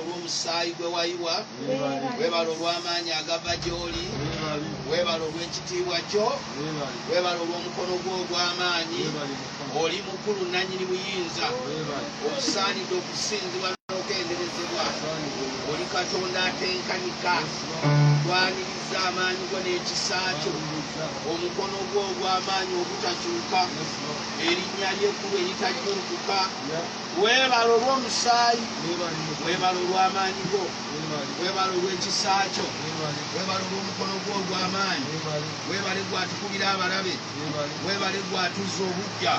olw'omusaayi gwe wayiwa, weebala olw'amaanyi agava gy'oli, weebala olw'ekitiibwa kyo, weebala olw'omukono gwo ogw'amaanyi. Oli mukulu nannyini buyinza, osaanidde okusinzibwa n'okenderezebwa. Oli Katonda atenkanika, twaniriza amaanyi go n'ekisa kyo, omukono gwo ogw'amaanyi obutakyuka, erinnya ly'ekkulu eritajjulukuka. Weebala olw'omusaayi, weebala olw'amaanyi go, weebala olw'ekisa kyo, weebala olw'omukono gwo ogw'amaanyi, weebale gwatukubira abalabe, weebale gwatuzza obujja,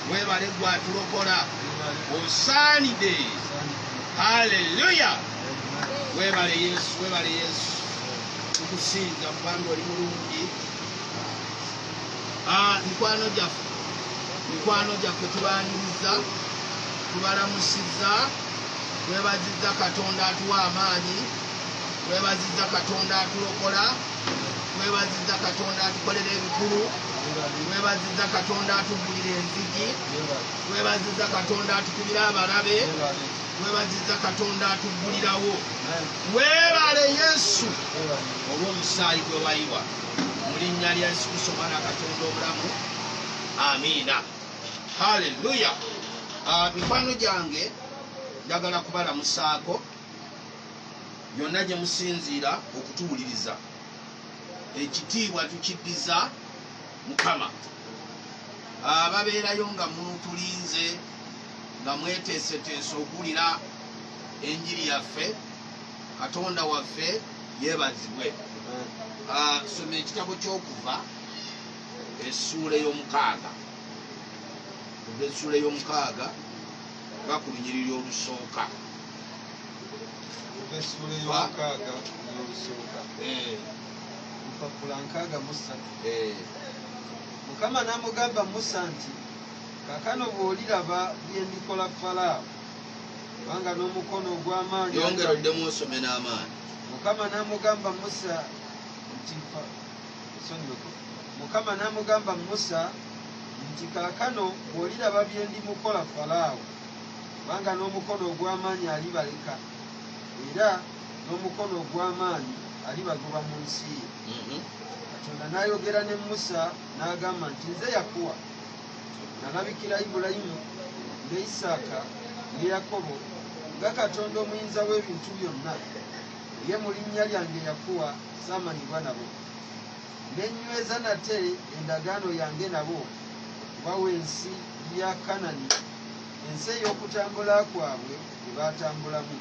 weebale gwatulokola. Osaanidde. Haleluya! Weebale Yesu, weebale Yesu. Tukusinza kubanga oli mulungi. Mikwano gyaffe tubaaniriza, tubalamusizza, twebazizza Katonda atuwa amaanyi, twebazizza Katonda atulokola, twebazizza Katonda atukolera ebikulu, twebazizza Katonda atuggulira enzigi, twebazizza Katonda atukubira abalabe, twebazizza Katonda atuggulirawo. Weebale Yesu olw'omusaayi gwe wayiwa, mu linnya lya Yesu Kristo Mwana Katonda omulamu. Amiina. Haleluya. Mikwano gyange njagala kubalamusaako yonna gye musinziira okutuwuliriza. Ekitiibwa tukiddiza Mukama. Ababeerayo nga mutulinze, nga mweteeseteese okuwulira enjiri yaffe, Katonda waffe yeebazibwe. Soma ekitabo ky'Okuva essuula ey'omukaaga. Essuula ey'omukaaga nga ku lunyiriri olusooka. Essuula ey'omukaaga n'olusooka. Lupapula nkaaga mu ssatu. Mukama n'amugamba Musa nti, kaakano bw'oliraba bye ndikola Falaawo, kubanga n'omukono ogw'amaanyi. Yongera oddemu osome n'amaanyi. Mukama n'amugamba Musa nti kaakano bw'oliraba bye ndimukola Falaawo, kubanga n'omukono ogw'amaanyi alibaleka, era n'omukono ogw'amaanyi alibagoba mu nsi ye. Katonda n'ayogera ne Musa n'agamba nti, nze Yakuwa, nalabikira Ibulayimu ne Isaaka ne Yakobo nga Katonda omuyinza w'ebintu byonna, ye mu linnya lyange Yakuwa saamanyibwa nabo. Ne nyweza nate endagaano yange nabo okubawa ensi ya Kanani, ensi ey'okutambula kwabwe gye baatambulamu.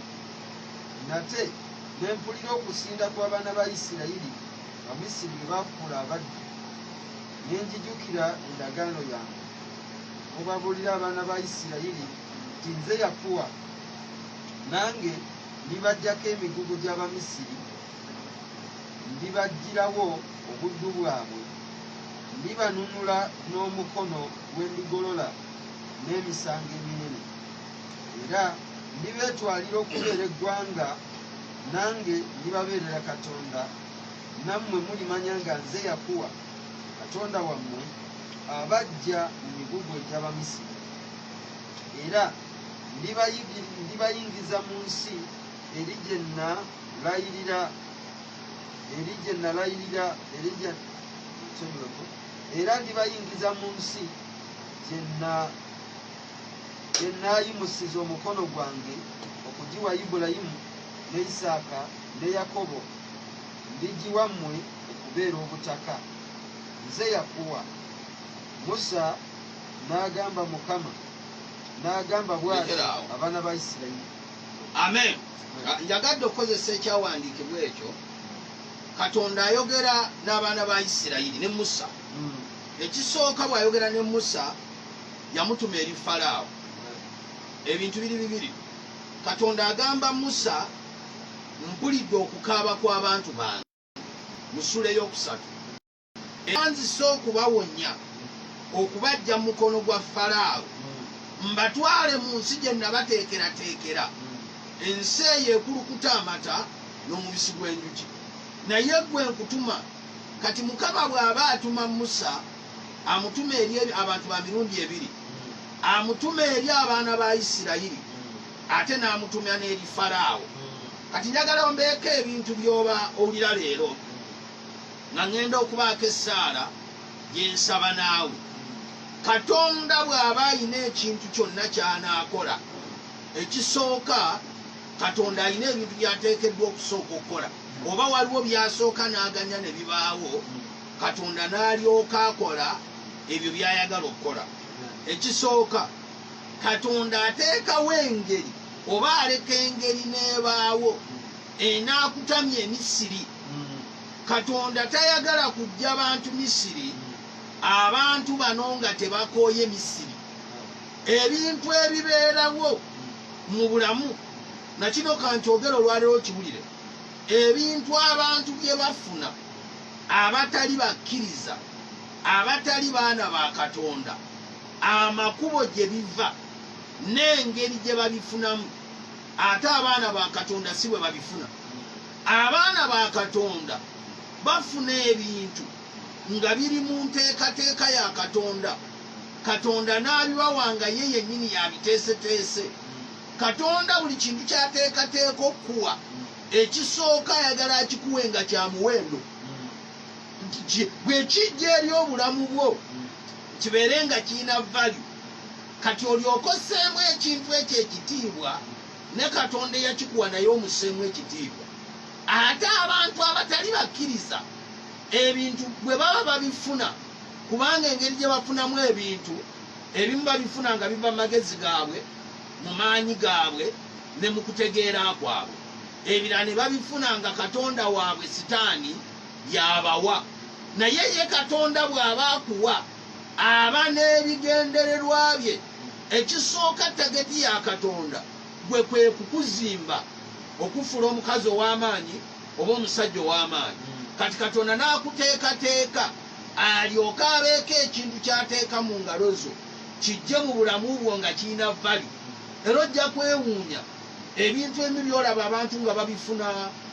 Nate ne mpulira okusinda kw'abaana ba Isirayiri Abamisiri bwe baafuula abaddu, ne njijukira endagaano yange. Mubabuulira abaana ba Isirayiri nti nze Yakuwa, nange ndibaggyako emigugu gy'Abamisiri, ndibaggyirawo obuddu bwabwe, ndibanunula n'omukono gwendigolola n'emisango eminene, era ndibeetwalira okubeera eggwanga, nange ndibabeerera Katonda, nammwe mulimanya nga nze Yakuwa Katonda wammwe abaggya mu migugu egy'Abamisiri. Era ndibayingiza mu nsi eri gye nalayirira, era ndibayingiza mu nsi gye naayimusiza omukono gwange okugiwa Ibulayimu ne Isaaka ne Yakobo, ndigiwa mmwe okubeera obutaka. Nze Yakuwa. Musa n'agamba Mukama, n'agamba bw'ati abaana ba Isirayiri. Amen. Njagadde okukozesa ekyawandiikibwa ekyo. Katonda ayogera n'abaana ba Isirayiri ne Musa. Ekisooka bw'ayogera ne Musa yamutuma eri Falaawo. Ebintu biri bibiri. Katonda agamba Musa, mpulidde okukaaba kw'abantu bange mu ssula ey'okusatu, era nzise okubawonya okubaggya mu mukono gwa Falaawo, mbatwale mu nsi gye nabateekerateekera, ensi eyo ekulukuta amata n'omubisi gw'enjuki. Naye ggwe nkutuma. Kati Mukama bw'aba atuma Musa, amutuma eri abantu ba mirundi ebiri. Amutuma eri abaana ba Isirayiri, ate n'amutuma n'eri Falaawo. kati njagala mbeeko ebintu byoba owulira leero nga ŋŋenda okubaako essaala gyensaba naawe. Katonda bw'aba alina ekintu kyonna ky'anaakola, ekisooka Katonda alina ebintu by'ateekeddwa okusooka okukola, oba waliwo by'asooka n'aganya ne bibaawo, Katonda n'alyoka akola ebyo by'ayagala okukola. Ekisooka, Katonda ateekawo engeri oba aleka engeri n'ebaawo enaakutamya Emisiri. Katonda tayagala kujja bantu Misiri, abantu bano nga tebakooye Misiri. Ebintu ebibeerawo mu bulamu, nakino kankyogera olwaleero kiwulire, ebintu abantu bye bafuna abatali bakkiriza, abatali baana ba Katonda, amakubo gye biva n'engeri gye babifunamu, ate abaana ba Katonda si bwe babifuna. Abaana ba Katonda bafuna ebintu nga biri mu nteekateeka ya Katonda. Katonda n'abibawanga ye yennyini yabiteeseteese. Katonda buli kintu kyateekateeka okuwa, ekisooka ayagala akikuwe nga kya muwendo. Bwe kijja eri obulamu bwo kibeere nga kirina value, kati olyoke osseemu ekintu ekyo ekitiibwa, ne Katonda eyakikuwa naye omusseemu ekitiibwa. Ate abantu abatali bakkiriza ebintu bwe baba babifuna, kubanga engeri gye bafunamu ebintu ebimu babifuna nga biva mu magezi gaabwe, mu maanyi gaabwe ne mu kutegeera kwabwe. Ebirala ne babifuna nga Katonda waabwe Sitaani yabawa. Naye ye Katonda bw'aba akuwa, aba n'ebigendererwa bye. Ekisooka tageti ya Katonda gwe kwe kukuzimba, okufuula omukazi ow'amaanyi oba omusajja ow'amaanyi. Kati Katonda n'akuteekateeka alyoke abeeko ekintu ky'ateeka mu ngalo zo, kijje mu bulamu bwo nga kirina vali. Era ojja kwewuunya ebintu ebimu by'olaba abantu nga babifuna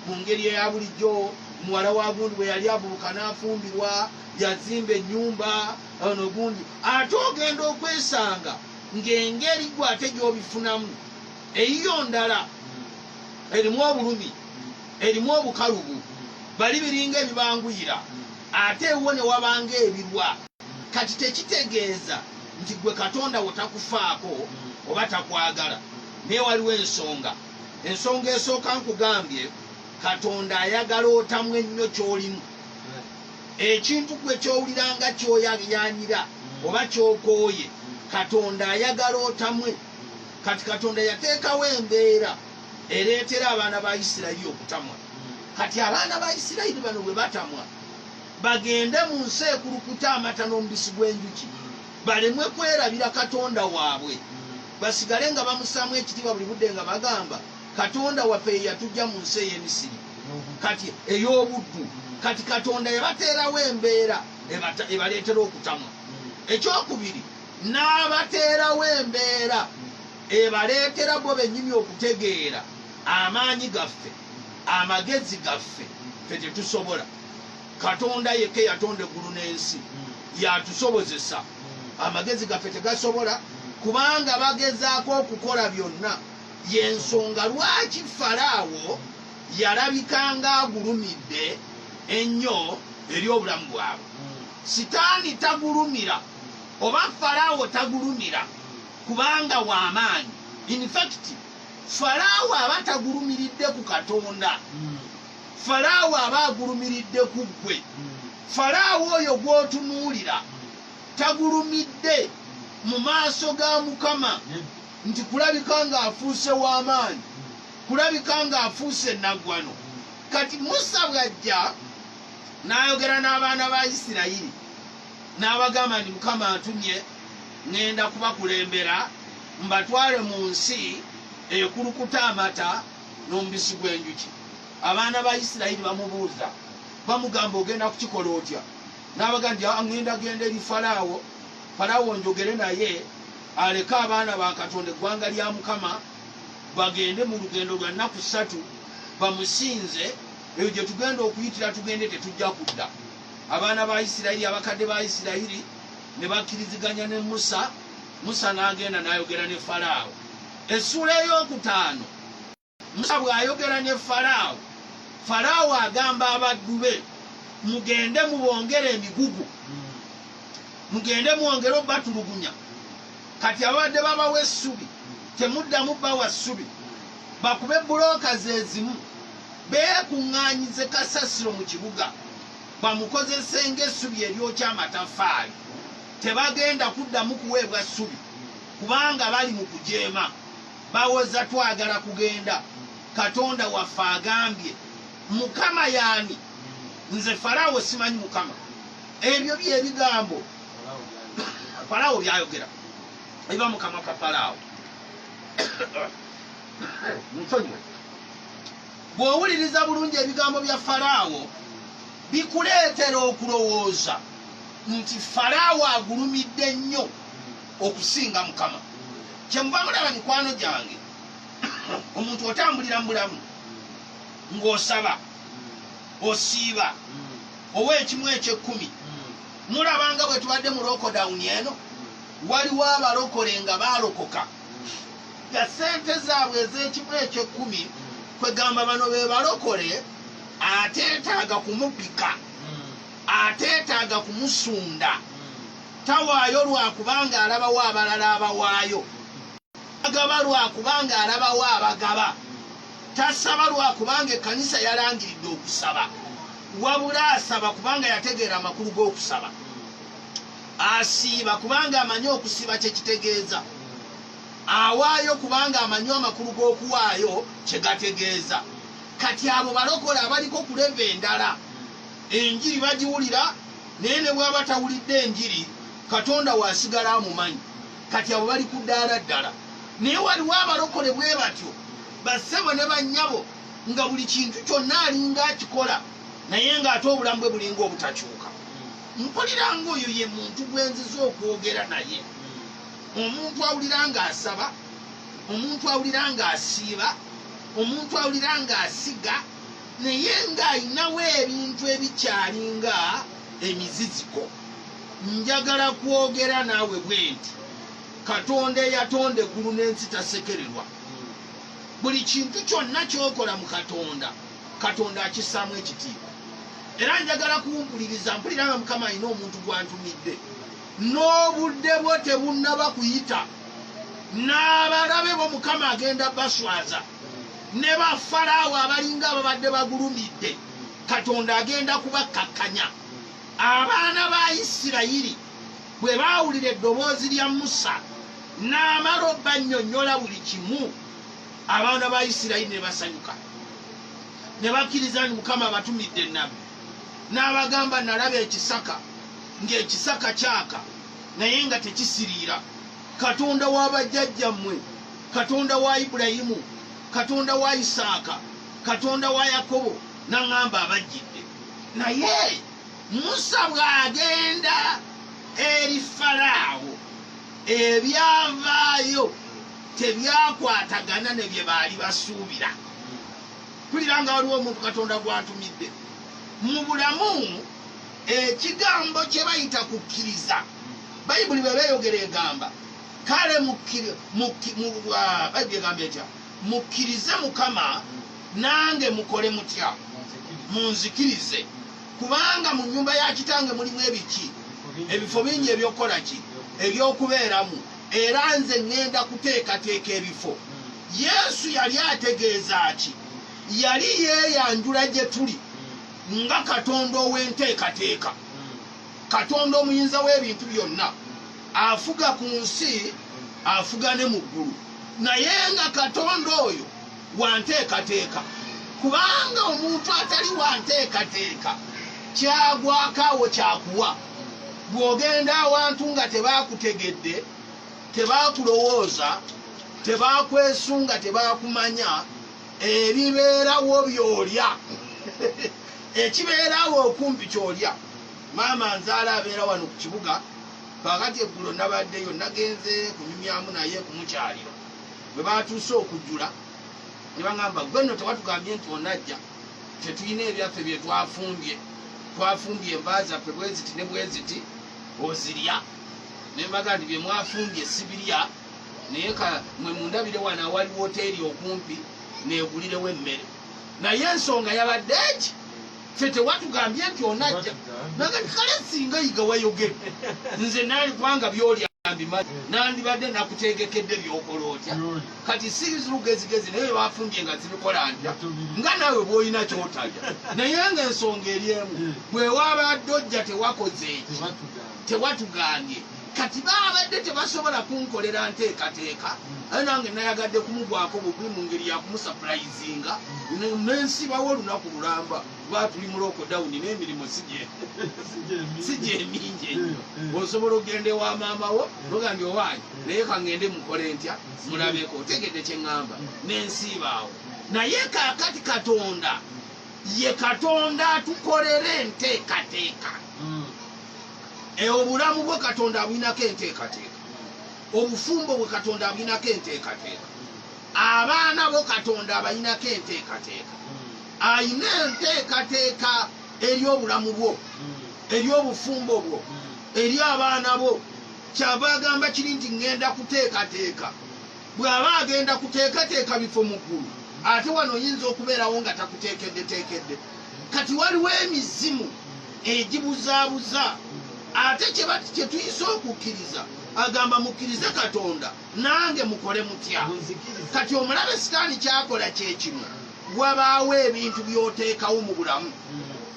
mu ngeri eya bulijjo. Muwala wa gundi bwe yali avubuka n'afumbirwa, yazimba ennyumba ono gundi, ate ogenda okwesanga ng'engeri gwe ate gy'obifunamu eyiyo ndala erimu obulumi, erimu obukalubu, bali biringa ebibanguyira, ate ewo ne wabanga ebirwa. Kati tekitegeeza nti gwe Katonda wo takufaako oba takwagala. Naye waliwo ensonga esooka nkugambye, Katonda ayagala otamu ennyo ky'olimu. Ekintu gwe ky'owuliranga ky'oyanyira oba ky'okooye, Katonda ayagala otamwe. Kati Katonda yateekawo embeera ereetera abaana ba Isirayiri okutamwa. Kati abaana ba Isirayiri bano bwe batamwa, bagende mu nsi ekulukuta amata n'omubisi gw'enjuki, balemwe kwerabira Katonda waabwe, basigale nga bamusaamu ekitiibwa buli budde nga bagamba Katonda waffe ye yatujja mu nsi ey'Emisiri, kati ey'obuddu. Kati Katonda yabateerawo embeera ebaleetera okutamwa. Ekyokubiri, n'abateerawo embeera ebaleetera bo bennyini okutegeera amaanyi gaffe, amagezi gaffe ffe tetusobola. Katonda yekka yatonda eggulu n'ensi, yatusobozesa. Amagezi gaffe tegasobola, kubanga bagezaako okukola byonna. Y'ensonga lwaki Falaawo yalabika ng'agulumidde ennyo eri obulamu bwabwe. Sitaani tagulumira oba Falaawo tagulumira kubanga w'amaanyi. In fact, Falaawo aba tagulumiridde ku Katonda, Falaawo aba agulumiridde ku ggwe. Falaawo oyo gw'otunuulira tagulumidde mu maaso ga Mukama nti kulabika ng'afuuse w'amaanyi, kulabika ng'afuuse naggwano. Kati Musa bw'ajja n'ayogera n'abaana ba Isirayiri n'abagamba nti Mukama antumye ŋŋenda kubakulembera mbatwale mu nsi ekulukuta amata n'omubisi gw'enjuki. Abaana ba Isirayiri bamubuuza, bamugamba ogenda kukikola otya? N'abagamba nti ŋŋenda genda eri Falaawo, Falaawo njogere naye aleke abaana ba Katonda eggwanga lya Mukama bagende mu lugendo lwa nnaku 3 bamusinze, eyo gye tugenda okuyitira tugende tetujja kudda. Abaana ba Isirayiri, abakadde ba Isirayiri ne bakkiriziganya ne Musa. Musa n'agenda n'ayogera ne Falaawo. Essula ey'okutaano Musa bw'ayogera ne Falaawo, Falaawo agamba abaddu be, mugende mubongere emigugu, mugende mwongere obatulugunya. Kati abadde babawa essubi temuddamu bawa ssubi, bakube bulooka zezimu, beekuŋŋaanyize kasasiro mu kibuga, bamukozese ng'essubi eryokya amataffaali. Tebagenda kuddamu kuweebwa ssubi kubanga bali mu kujeema. Bawoza twagala kugenda. Katonda waffe agambye, Mukama yaani? Nze Falaawo simanyi Mukama. Ebyo by'ebigambo Falaawo byayogera biva mu kamwa ka Falaawo. Nsonyiwe. Bw'owuliriza bulungi ebigambo bya Falaawo bikuleetera okulowooza nti Falaawo agulumidde nnyo okusinga Mukama. Kyemuva mulaba mikwano gyange, omuntu otambulira mu bulamu ng'osaba, osiiba, owa ekimu eky'ekkumi. Mulabanga bwe tubadde mu lockdown eno, waliwo abalokole nga baalokoka nga ssente zaabwe ez'ekimu eky'ekkumi kwegamba bano be balokole, ateetaaga kumubika, ateetaaga kumusunda, tawaayo lwakubanga alabawo abalala abawaayo, agaba lwakubanga alabawo abagaba, tasaba lwakubanga ekkanisa yalangiridde okusaba, wabula asaba kubanga yategeera amakulu g'okusaba, asiiba kubanga amanyi okusiba kye kitegeeza, awaayo kubanga amanyi amakulu g'okuwaayo kye gategeeza. Kati abo balokole abaliko ku leva endala, enjiri bagiwulira naye ne bw'aba tawulidde enjiri, Katonda waasigala amumanyi. Kati abo bali ku ddaala ddala. Naye waliwo abalokole bwe batyo, bassebo ne bannyabo, nga buli kintu kyonna alinga akikola naye ng'ate obulamu bwe bulinga obutakyuka. Mpulira ng'oyo ye muntu gwenziza okwogera naye. Omuntu awulira ng'asaba, omuntu awulira ng'asiiba, omuntu awulira ng'asiga, naye ng'ayinawo ebintu ebikyalinga emiziziko. Njagala kwogera naawe bwe nti Katonda eyatonda eggulu n'ensi tasekererwa. Buli kintu kyonna ky'okola mu Katonda, Katonda akissaamu ekitiibwa. Era njagala kuwumpuliriza, mpulira nga Mukama alina omuntu gwantumidde, n'obudde bwo tebunnaba kuyita, n'abalabe bo Mukama agenda baswaza, ne Bafalaawo abalinga ababadde bagulumidde, Katonda agenda kubakkakkanya. Abaana ba Isirayiri bwe baawulira eddoboozi lya Musa n'amala obbannyonnyola buli kimu, abaana ba Isirayiri ne basanyuka, ne bakkiriza nti Mukama abatumidde ennabbi. N'abagamba, nalaba ekisaka, ng'ekisaka kyaka naye nga tekisiriira. Katonda wa bajjajjammwe, Katonda wa Ibulayimu, Katonda wa Isaaka, Katonda wa Yakobo n'aŋŋamba abajjidde. Naye Musa bw'agenda eri Falaawo, ebyavaayo tebyakwatagana ne bye baali basuubira. Mpulira nga waliwo omuntu Katonda gwantumidde. Mu bulamu ekigambo kye bayita kukkiriza, Bayibuli bwe beeyogera egamba, kale Bayibuli egamba etya? Mukkirize Mukama nange mukole mutya? Munzikirize. Kubanga mu nnyumba ya Kitange mulimu ebiki? Ebifo bingi ebyokukola ki? Ebyokubeeramu. Era nze ŋŋenda kuteekateeka ebifo. Yesu yali ategeeza ki? Yali yeeyanjula gye tuli nga Katonda ow'enteekateeka, Katonda omuyinza w'ebintu byonna, afuga ku nsi, afuga ne mu ggulu. Naye nga Katonda oyo wa nteekateeka, kubanga omuntu atali wa nteekateeka kyagwakaawo kyakuwa. Bw'ogenda awantu nga tebaakutegedde, tebaakulowooza, tebaakwesunga, tebaakumanya, ebibeerawo by'olya. Ekibeerawo okumpi ky'olya. Maama nzaala abeera wano ku kibuga, kakati eggulo nabaddeyo, nagenze kunyumyamu naye kumukyaliro. Bwe baatuuse okujjula ne baŋŋamba, gwe nno tewatugambye nti onajja, tetulina ebyaffe bye twafumbye, twafumbye enva zaffe bwe ziti ne bwe ziti, ozirya. Ne mbaga nti bye mwafumbye sibirya, naye mwe mundabire wano awali woteeri okumpi, neegulirewo emmere naye ensonga yabadde eki ffe tewatugambye nti onajja nagati kale singa yiga wayogere nze naali kubanga byoli ambimazi nandibadde nakutegekedde byokola otya kati si lugezigezi naye bafumbye nga zibikola ntya nga naawe bwolina kyotalya naye nga ensonga eri emu bwe wabadde ojja tewakoze eki tewatugambye kati babadde tebasobola kunkolera nteekateeka aye nange nayagadde kumugwako bugwi mu ngeri yakumusapulayizinga nensibawo olunaku lulamba batuli mu lokodawuni n'emirimu si gyemingi ennyo osobola okgenda ewa maama wo nogambye owanyi naye kangende mukole ntya mulabeko otegedde kyeŋŋamba nensiibaawo naye kaakati katonda ye katonda atukolera enteekateeka obulamu bwe katonda abuyinako enteekateeka obufumbo bwe katonda abuyinako enteekateeka abaana bo katonda abayinako enteekateeka ayina enteekateeka eri obulamu bwo eri obufumbo bwo eri abaana bo kyava agamba kiri nti ŋŋenda kuteekateeka bw'aba agenda kuteekateeka bifo mu ggulu ate wano oyinza okubeerawo nga takuteekeddeteekedde kati waliwo emizimu egibuzaabuza ate kye tuyinza okukkiriza agamba mukkirize katonda nange mukole mutya kati omulabe sitaani kyakola kyekimu wabaawo ebintu by'oteekawo mu bulamu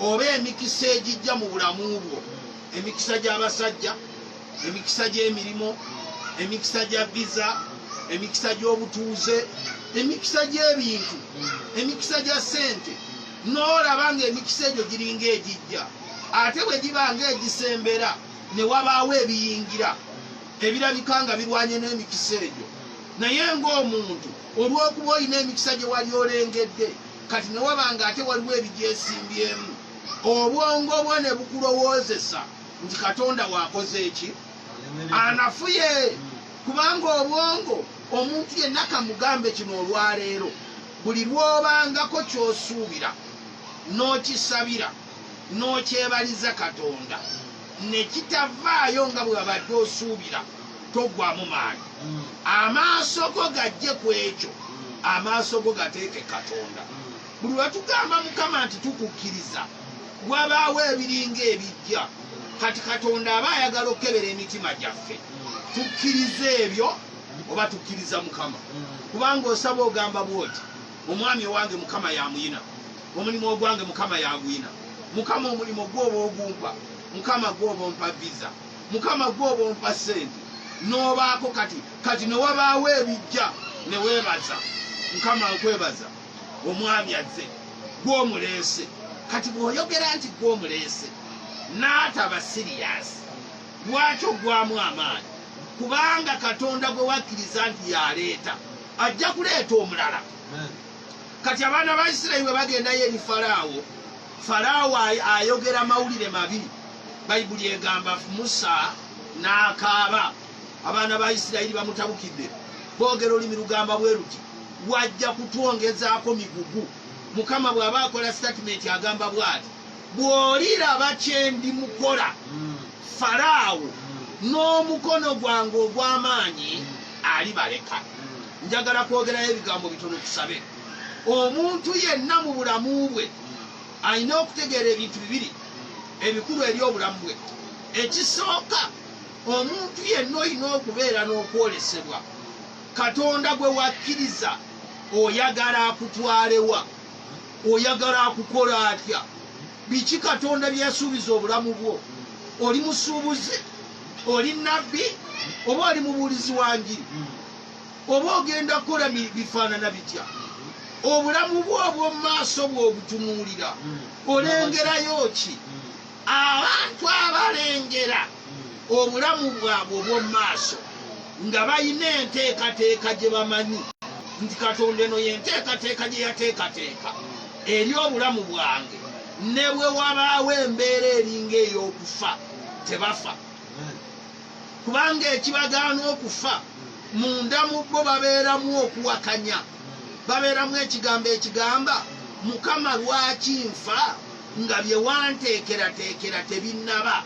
oba emikisa egijja mu bulamu bwo emikisa gy'abasajja emikisa gy'emirimu emikisa gya viza emikisa gy'obutuuze emikisa gy'ebintu emikisa gya ssente n'olaba ng'emikisa egyo giringa egijja ate bwe giba ng'egisembera ne wabaawo ebiyingira ebirabika nga birwanye n'emikisa egyo naye ng'omuntu olw'okuba olina emikisa gye wali olengedde kati ne wabanga ate waliwo ebigyesimbyemu obwongo bwo ne bukulowoozesa nti katonda waakoze eki anafuye kubanga obwongo omuntu yenna kamugambe kino olwaleero buli lw'obangako ky'osuubira n'okisabira n'okyebaliza katonda ne kitavaayo nga bwe babadde osuubira toggwamu maanyi amaaso go gajje ku ekyo amaaso go gateeke katonda buli lwe tugamba mukama nti tukukkiriza wabaawo ebiringa ebijja kati katonda aba ayagala okukebera emitima gyaffe tukkiriza ebyo oba tukkiriza mukama kubanga osaba ogamba bwoti omwami owange mukama yamuyina omulimu ogwange mukama yaguyina mukama omulimu gwoba ogumpa mukama gwoba ompa viza mukama gwoba ompa sente n'obaako kati newabaawo ebijja neweebaza mukama nkwebaza omwami azze gwomuleese kati bw'oyogera nti gwomuleese n'ataba siriyasi lwaki ogwamu amaanyi kubanga katonda gwe wakkiriza nti yaleeta ajja kuleeta omulala kati abaana ba Isirayiri bwe bagendayo eri Falaawo ayogera mawulire mabi bayibuli egamba Musa n'akaaba abaana ba Isirayiri bamutabukidde boogera olulimi lugamba bwe luti wajja kutwongezaako migugu mukama bw'aba akola statement agamba bw'ati bw'oliraba kye ndi mukola Falaawo n'omukono gwange ogw'amaanyi alibaleka njagala kwogerayo ebigambo bitono tusabe omuntu yenna mu bulamu bwe alina okutegeera ebintu bibiri ebikulu eri obulamu bwe ekisooka omuntu yenna olina okubeera n'okwolesebwa katonda gwe wakkiriza oyagala akutwalewa oyagala akukola atya biki katonda byasuubiza obulamu bwo oli musuubuzi oli nabbi oba oli mubuulizi wa njiri oba ogenda kukola bifaanana bitya obulamu bwo obw'omu maaso bw'obutunuulira olengerayo ki abantu abalengera obulamu bwabwe obw'omu maaso nga balina enteekateeka gye bamanyi nti katonda eno yenteekateeka gye yateekateeka eri obulamu bwange ne bwe wabaawo embeera eringa ey'okufa tebafa kubanga ekibagaana okufa munda mu bo babeeramu okuwakanya babeeramu ekigambo ekigamba mukama lwaki nfa nga bye wanteekerateekera tebinnaba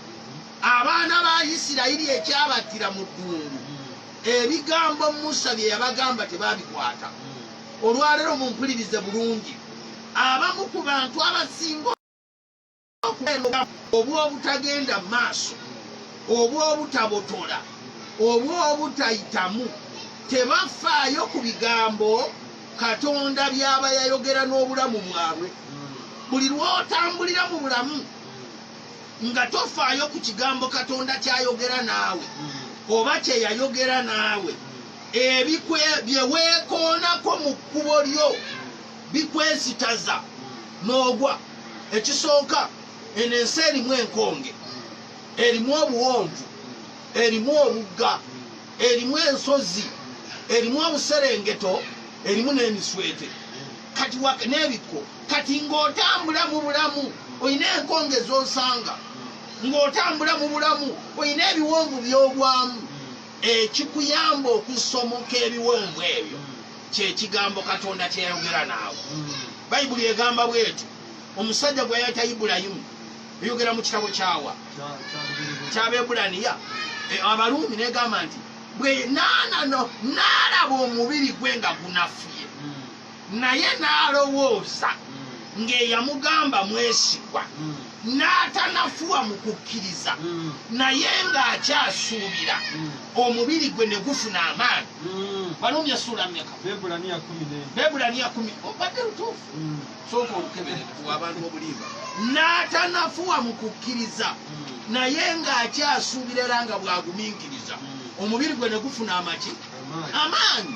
abaana ba Isirayiri ekyabattira mu ddungu ebigambo Musa bye yabagamba tebabikwata olwaleero mumpulirize bulungi, abamu ku bantu abasinga oba obutagenda mu maaso, oba obutabotola, oba obutayitamu, tebafaayo ku bigambo Katonda byaba yayogera n'obulamu bwabwe. Buli lw'otambulira mu bulamu nga tofaayo ku kigambo Katonda kyayogera naawe oba kye yayogera naawe, bye weekoonako mu kkubo lyo bikwesitaza n'ogwa. Ekisooka, eno ensi erimu enkonge, erimu obuwonvu, erimu obugga, erimu ensozi, erimu obuserengeto, erimu n'emiswete kati n'ebikko. Kati ng'otambula mu bulamu olina enkonge z'osanga, ng'otambula mu bulamu olina ebiwonvu by'ogwamu. Ekikuyamba okusomoka ebiwonvu ebyo kyekigambo Katonda kye yayogera naawe. Bayibuli egamba bw'eti, omusajja gwe yayita Ibulayimu, eyogera mu kitabo ky'Abeebulaniya, Abaruumi n'egamba nti bwe n'alaba omubiri gwe nga gunafuye, naye n'alowooza ng'eyamugamba mwesigwa, n'atanafuwa mu kukkiriza, naye ng'akyasuubira, omubiri gwe ne gufuna amaanyi. Baruumi essuula mmeka? Beebulaniya 10. Obadde lutuufu? Sooka olukebere abantu b'obulimba. N'atanafuwa mu kukkiriza, naye ng'akyasuubira era nga bw'agumiikiriza, omubiri gwe ne gufuna amaki? Amaanyi.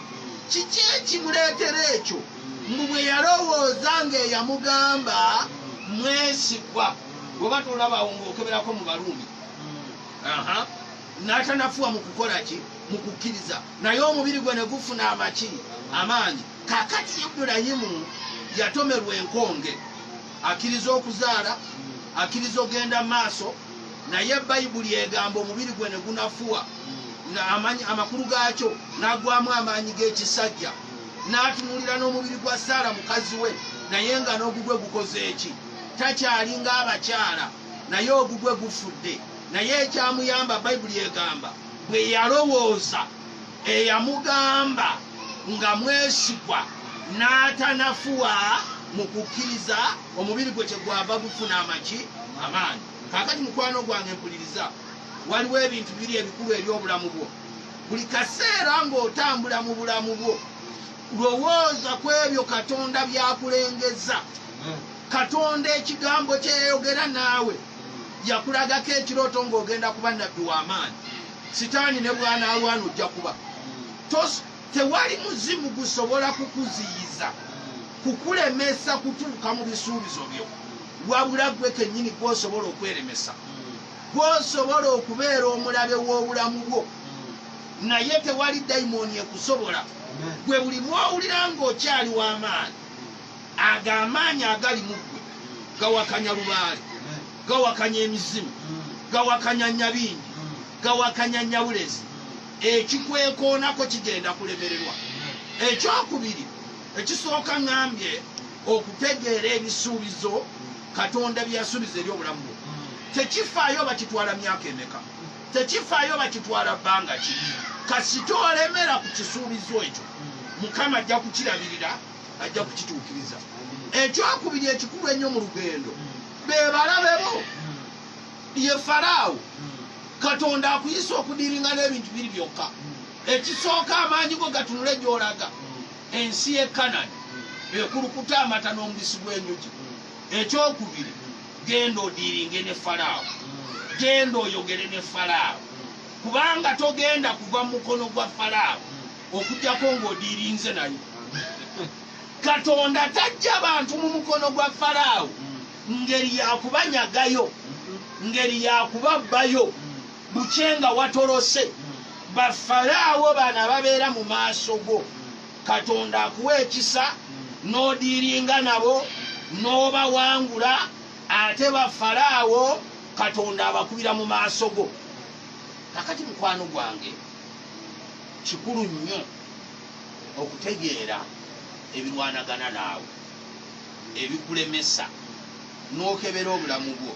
Kiki ekimuleetera ekyo? Mbu bwe yalowooza ng'eyamugamba mwesigwa, bw'oba tolabawo ng'okeberako mu Baruumi, n'atanafuwa mu kukola ki? Mu kukkiriza, naye omubiri gwe ne gufuna amaki? Amaanyi. Kaakati Ibulayimu yatomerwa enkonge, akkiriza okuzaala, akkiriza ogenda mu maaso, naye Bayibuli egamba omubiri gwe ne gunafuwa, amakulu gaakyo n'agwamu amaanyi g'ekisajja, n'atunuulira n'omubiri gwa Saala mukazi we, naye nga n'ogugwe gukoze eki? Takyalinga abakyala, naye ogugwe gufudde. Naye ekyamuyamba Bayibuli egamba bwe yalowooza eyamugamba nga mwesigwa, n'atanafuwa mu kukkiriza, omubiri gwe kyegwava gufuna amaki? Amaanyi. Kaakati mukwano gwange mpuliriza, waliwo ebintu biri ebikulu eby'obulamu bwo. Buli kaseera ng'otambula mu bulamu bwo, lowooza ku ebyo Katonda byakulengeza. Katonda ekigambo kye yayogera naawe, yakulagako ekirooto ng'ogenda kuba nnabbi w'amaanyi. Sitaani ne bw'anaalwana ojja kuba. Tewali muzimu gusobola kukuziyiza, kukulemesa kutuuka mu bisuubizo byo, wabula gwe kennyini gw'osobola okweremesa, gw'osobola okubeera omulabe w'obulamu bwo. Naye tewali dayimooni ekusobola. Gwe buli lw'owulira ng'okyali w'amaanyi, ag'amaanyi agali mu ggwe gawakanya lubaale, gawakanya emizimu, gawakanya nyabingi, gawakanya nyabulezi. Ekikwekoonako kigenda kulemererwa. Ekyokubiri, ekisooka ngambye okutegeera ebisuubizo Katonda byasuubiza eri obulamu bwo. Tekifaayo bakitwala myaka emeka, tekifaayo bakitwala bbanga ki. Kasita olemera ku kisuubizo ekyo, Mukama ajja kukirabirira, ajja kukituukiriza. Ekyokubiri ekikulu ennyo mu lugendo, be balabe bo, ye Falaawo. Katonda akuyisa okudiringa n'ebintu biri byokka. Ekisooka amaanyi go gatunule gy'olaga, ensi y'e Kanani ekulukuta amata n'omubisi gw'enjuki. Ekyokubiri, genda odiringe ne Falaawo, genda oyogere ne Falaawo, kubanga togenda kuva mu mukono gwa Falaawo okujjako ng'odirinze naye. Katonda tajja bantu mu mukono gwa Falaawo ngeri yakubanyagayo, ngeri yakubabbayo, bukyenga watolose. Bafalaawo bana babeera mu maaso go. Katonda akuwa ekisa n'odiringa nabo n'obawangula, ate Bafalaawo Katonda abakubira mu maaso go. Nakati mukwano gwange, kikulu nnyo okutegeera ebirwanagana naawe, ebikulemesa, n'okebera obulamu bwo.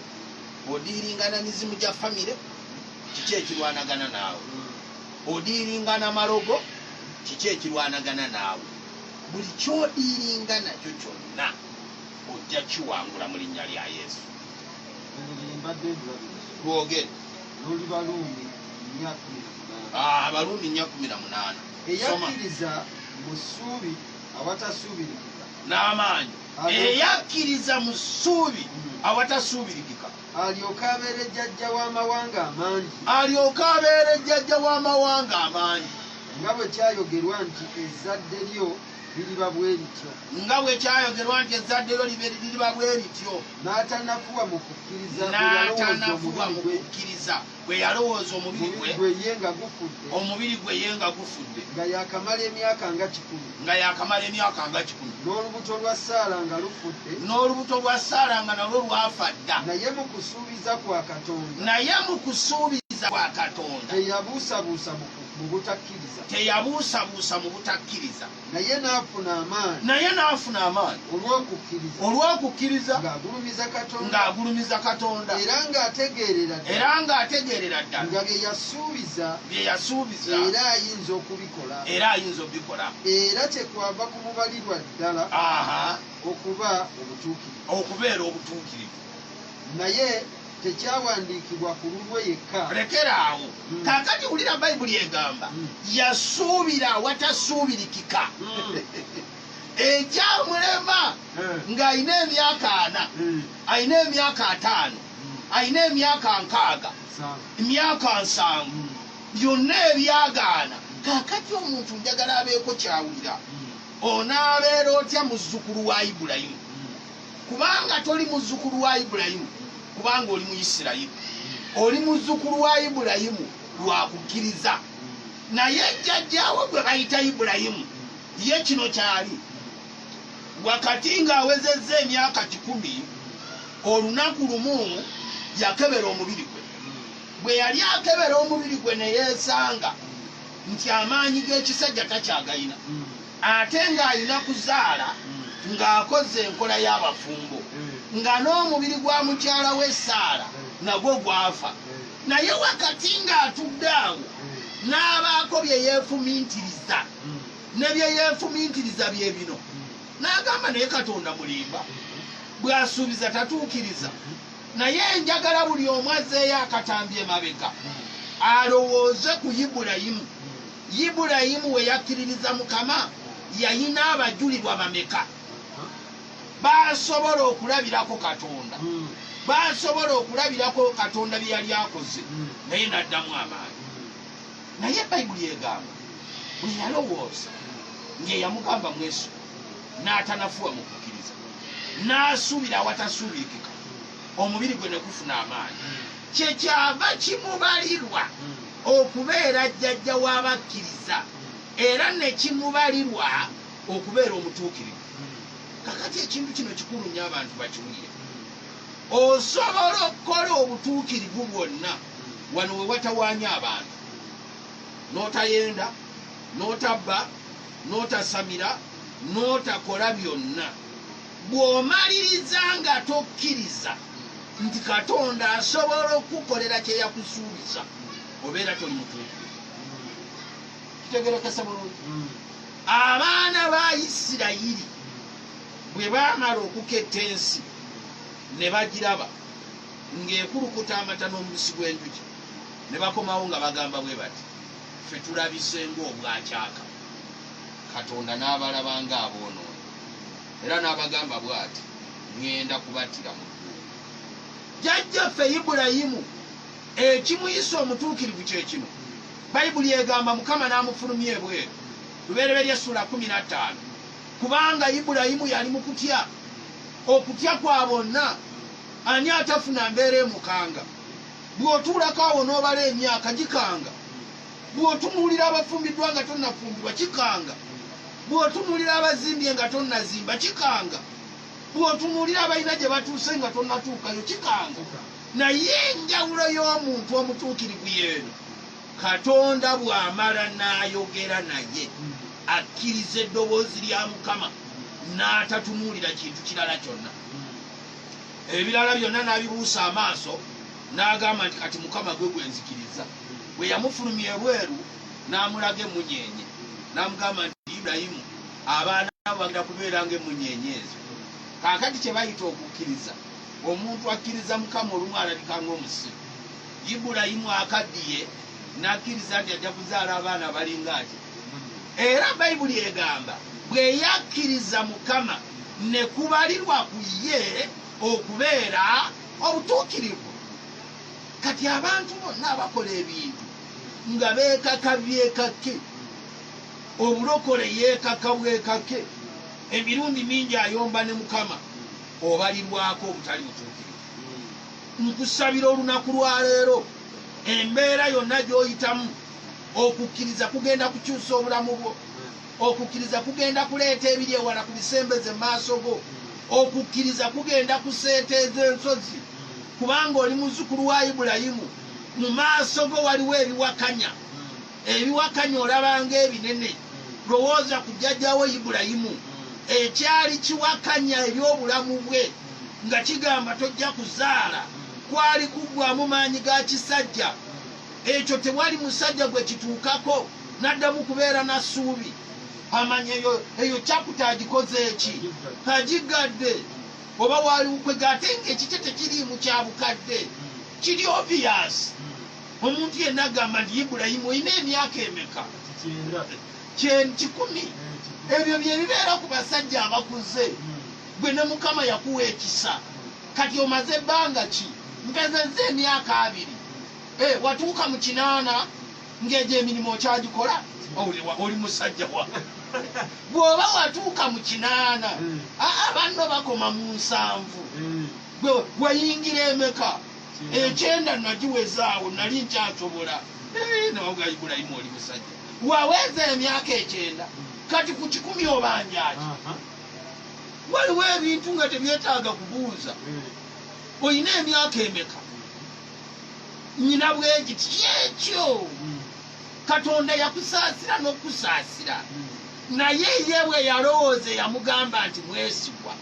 Odiringana mizimu gya famire, kiki ekirwanagana naawe? Odiringana malogo, kiki ekirwanagana naawe? buli kyodiiringa nakyo kyonna ojja kiwangula mu linnya lya Yesu. Lwogere Abaluumi 4:18 eyakkiriza mu ssuubi awatasuubirikika n'amaanyi, eyakkiriza mu ssuubi awatasuubirikika alyoka abeere jjajja w'amawanga amangi, alyoka abeere jjajja w'amawanga amangi, nga bwe kyayogerwa nti ezzadde lyo liriba bwe lityo, nga bwe kyayogerwa nti ezzadde lyo liriba bwe lityo. n'atanafuwa mu kukkiriza bwe yalowooza omubiri gwe ye nga gufudde, omubiri gwe ye nga gufudde, nga yakamala emyaka nga 10, n'olubuto lwa Saala nga lufudde, n'olubuto lwa Saala nga nalwo lwafa dda, naye mu kusuubiza kwa Katonda teyabuusabuusa mu butakkiriza, naye n'afuna amaanyi olw'okukkiriza ng'agulumiza Katonda, era ng'ategeerera ddala nga bye yasuubiza era ayinza okubikola, era kyekwava kumubalirwa ddala okubeera obutuukirivu. naye tekyawandiikibwa ku lulwe yekka. Lekera awo. Kaakati wulira Bayibuli egamba yasuubira awatasuubirikika. Ekyamulema ng'alina emyaka 4, alina emyaka 5, alina emyaka 6, emyaka 7, byonna ebyagaana. Kaakati omuntu njagala abeeko kyawulira. Onaabeera otya muzzukulu wa Ibulayimu? Kubanga toli muzzukulu wa Ibulayimu, kubanga oli mu Isirayiri. Oli muzzukulu wa Ibulayimu lwa kukkiriza. Naye jjajjaawe gwe bayita Ibulayimu ye kino kyali. Wakati ng'awezezza emyaka 10, olunaku lumu yakebera omubiri gwe. Bwe yali akebera omubiri gwe ne yeesanga nti amaanyi g'ekisajja takyagayina, ate ng'alina kuzaala ng'akoze enkola y'abafumbo, nga n'omubiri gwa mukyala we Saala nagwo gwafa. Naye wakati ng'atudde awo n'abaako bye yeefumintiriza, ne bye yeefumintiriza bye bino, n'agamba naye Katonda mulimba, bw'asuubiza tatuukiriza. Naye njagala buli omu azzeeyo akatambi emabega alowooze ku Ibulayimu. Ibulayimu we yakkiririza Mukama yalina abajulirwa bameka basobola okulabirako Katonda, basobola okulabirako Katonda bye yali akoze, naye n'addamu amaanyi. Naye Bayibuli egamba bwe yalowooza ng'eyamugamba mweso n'atanafuwa mu kukkiriza, n'asuubira awatasuubirikika, omubiri gwe ne gufuna amaanyi, kyekyava kimubalirwa okubeera jjajja w'abakkiriza, era ne kimubalirwa okubeera omutuukirivu. Kakati ekintu kino kikulu nnyo abantu bakiwulire. Osobola okukola obutuukirivu bwonna wano we watawaanya abantu, n'otayenda, n'otabba, n'otasamira, n'otakola byonna. Bw'omaliriza nga tokkiriza nti Katonda asobola okukukolera kye yakusuubiza, obeera toli mutuukirivu. Kitegerekese bulungi. Abaana ba Isirayiri bwe baamala okuketta ensi ne bagiraba ng'ekulukuta amata n'omubisi gw'enjuki, ne bakomawo nga bagamba bwe bati, ffe tulabise ng'obwakyaka. Katonda n'abalaba ng'aboonoonyi, era n'abagamba bw'ati, ŋŋenda kubattira mu ddungu. Jjajjaffe Ibulayimu ekimuyisa omutuukirivu kye kino. Bayibuli egamba Mukama n'amufulumya ebweru. Lubereberye Sula 15. Kubanga Ibulayimu yali mu kutya, okutya kwa bonna. Ani atafuna mbeera emukanga? Bw'otuulako awo n'obala emyaka gikanga. Bw'otunuulira abafumbiddwa nga tonnafumbirwa kikanga. Bw'otunuulira abazimbye nga tonnazimba kikanga. Bw'otunuulira abalina gye batuuse nga tonnatuukayo kikanga. Naye enjawulo y'omuntu omutuukirivu yeeno, Katonda bw'amala n'ayogera naye, akkiriza eddoboozi lya Mukama, n'atatunuulira kintu kirala kyonna. Ebirala byonna n'abibuusa amaaso, n'agamba nti kati Mukama gwe gwenzikiriza. Bwe yamufulumya ebweru n'amulaga emunyeenye, n'amugamba nti Ibulayimu, abaana bagenda kubeera ng'emunyenyeezo. Kaakati kye bayita okukkiriza, omuntu akkiriza Mukama olumu alabika ng'omusiru. Ibulayimu akaddiye n'akkiriza nti ajja kuzaala abaana abalinga ati. Era Bayibuli egamba bwe yakkiriza Mukama ne kubalirwa ku ye okubeera obutuukirivu. Kati abantu bonna abakola ebintu nga beekaka byekake, obulokole yeekaka bwekake, emirundi mingi ayomba ne Mukama, obalirwako obutali butuukirivu. Nkusabira olunaku lwa leero, embeera yonna gy'oyitamu, okukkiriza kugenda kukyusa obulamu bwo, okukkiriza kugenda kuleeta ebiri ewala ku bisembeze mu maaso go, okukkiriza kugenda kuseeteeza ensozi, kubanga oli muzzukulu wa Ibulayimu. Mu maaso go waliwo ebiwakanya, ebiwakanya olabanga ebinene. Lowooza ku jjajjawo Ibulayimu ekyali kiwakanya eby'obulamu bwe nga kigamba tojja kuzaala, kwali kuggwamu maanyi ga kisajja. Ekyo tewali musajja gwe kituukako n'addamu kubeera na ssuubi. Amanya eyo kyakuta agikoze eki, agigadde. Oba wali kwega ate ng'ekikye tekiriimu kya bukadde, kiri obvious. Omuntu yenna agamba nti Ibulayimu olina emyaka emeka? 10. Ebyo bye bibeera ku basajja abakuze. Gwe ne Mukama yakuwa ekisa, kati omaze ebbanga ki? Mpezezza emyaka 2. Watuuka mu 8 ng'egyo emirimu okyagikola? Oli musajja wa bw'oba watuuka mu 8 banno bakoma mu 7. Gwe wayingira emeka? 9 nagiwezaawo, nali nkyasobola. Nawaga Ibulayimu oli musajja, waweza emyaka 9, kati ku 10 obanjaki? Waliwo ebintu nga tebyetaaga kubuuza. Olina emyaka emeka? Nyina bwegiti kyekyo. Katonda yakusaasira n'okusaasira, naye ye bwe yalowooza yamugamba nti mwesigwa.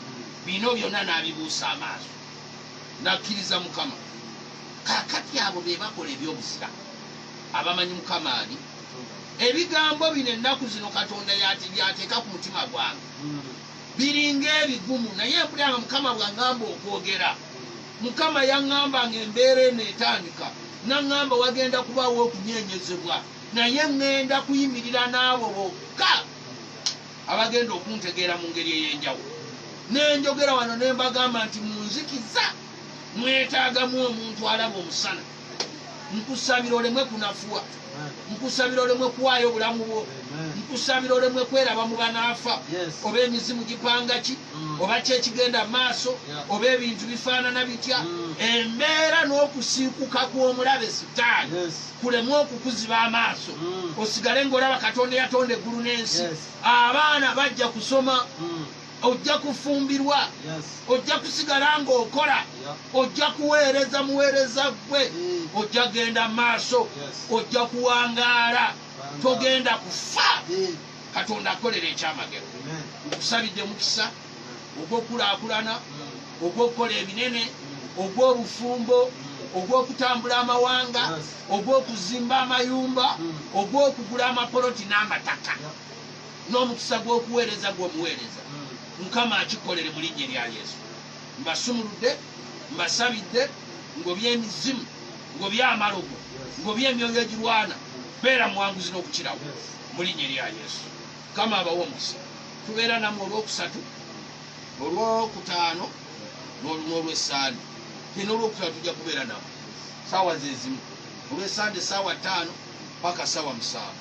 Bino byonna n'abibuusa amaaso, n'akkiriza Mukama. Kaakati abo be bakola ebyobusira, abamanyi Mukama ali. Ebigambo bino ennaku zino Katonda byateeka ku mutima gwange biringa ebigumu, naye mpulira Mukama bw'aŋŋamba okwogera. Mukama yaŋŋambanga embeera eno etandika, n'aŋŋamba wagenda kubaawo okunyeenyezebwa, naye ŋŋenda kuyimirira n'abo bokka abagenda okuntegeera mu ngeri ey'enjawulo. Nenjogera wano ne mbagamba nti munzikiza mwetaagamu omuntu alaba omusana. Nkusabira olemwe kunafuwa, nkusabira olemwe kuwaayo obulamu bwo, nkusabira olemwe kweraba mu banaafa. Oba emizimu gipanga ki, oba kyekigenda mu maaso, oba ebintu bifaanana bitya. Embeera n'okusiikuka kw'omulabe Sitaani kuleme okukuziba amaaso, osigale ng'olaba Katonda yatonda eggulu n'ensi. Abaana bajja kusoma, ojja kufumbirwa, ojja kusigala ng'okola, ojja kuweereza muweereza gwe, ojja genda maaso, ojja kuwangaala, togenda kufa. Katonda akolera ekyamagero. Nkusabidde mukisa ogw'okulaakulana, ogw'okukola ebinene, ogw'obufumbo, ogw'okutambula amawanga, ogw'okuzimba amayumba, ogw'okugula amapoloti n'amataka, n'omukisa gw'okuweereza gw'omuweereza. Mukama akikolere mu linnya erya Yesu. Mbasumuludde, mbasabidde, ng'obya emizimu, ng'obya amalogo, ng'obya emyoyo egirwana, beera muwanguzi n'okukirawo mu linnya erya Yesu. Mukama abawe omukisa. Tubeera nammwe olwokusatu, olwokutaano, n'olw'essaande. N'olwokutaano tujja kubeera nammwe saawa ze zimu, olw'essaande saawa 5 paka saawa 7.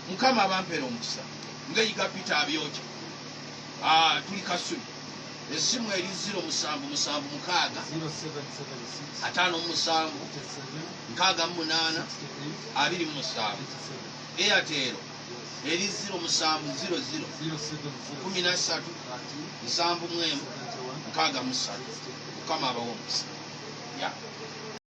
Mukama abampeera omukisa. Ng'eyiga Peter abyokya. Tuli Kasubi. Essimu eri 07776 57 68 27. Airtel eri 0700 13 71 63. Mukama abawe omukisa.